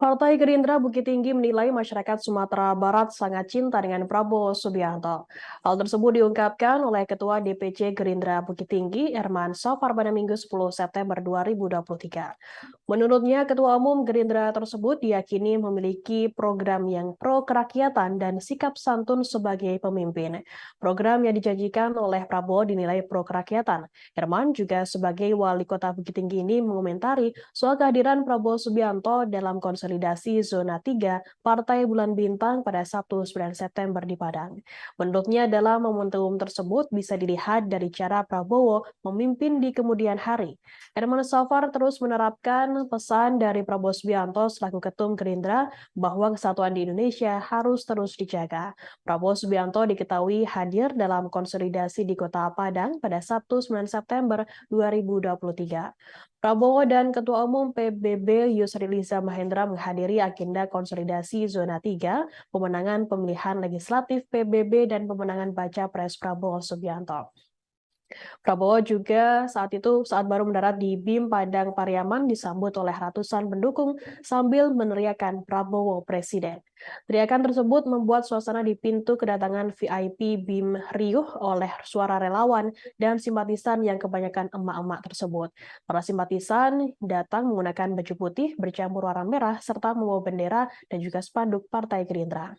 Partai Gerindra Bukit Tinggi menilai masyarakat Sumatera Barat sangat cinta dengan Prabowo Subianto. Hal tersebut diungkapkan oleh Ketua DPC Gerindra Bukit Tinggi, Herman Sofar pada Minggu 10 September 2023. Menurutnya, Ketua Umum Gerindra tersebut diyakini memiliki program yang pro kerakyatan dan sikap santun sebagai pemimpin. Program yang dijanjikan oleh Prabowo dinilai pro kerakyatan. Herman juga sebagai wali kota Bukit Tinggi ini mengomentari soal kehadiran Prabowo Subianto dalam konsolidasi zona 3 Partai Bulan Bintang pada Sabtu 9 September di Padang. Menurutnya dalam momentum tersebut bisa dilihat dari cara Prabowo memimpin di kemudian hari. Herman Safar terus menerapkan pesan dari Prabowo Subianto selaku Ketum Gerindra bahwa kesatuan di Indonesia harus terus dijaga. Prabowo Subianto diketahui hadir dalam konsolidasi di Kota Padang pada Sabtu 9 September 2023. Prabowo dan Ketua Umum PBB Yusril Iza Mahendra menghadiri agenda konsolidasi Zona 3, pemenangan pemilihan legislatif PBB dan pemenangan baca pres Prabowo Subianto. Prabowo juga saat baru mendarat di BIM Padang Pariaman disambut oleh ratusan pendukung sambil meneriakan Prabowo Presiden. Teriakan tersebut membuat suasana di pintu kedatangan VIP BIM riuh oleh suara relawan dan simpatisan yang kebanyakan emak-emak tersebut. Para simpatisan datang menggunakan baju putih bercampur warna merah serta membawa bendera dan juga spanduk Partai Gerindra.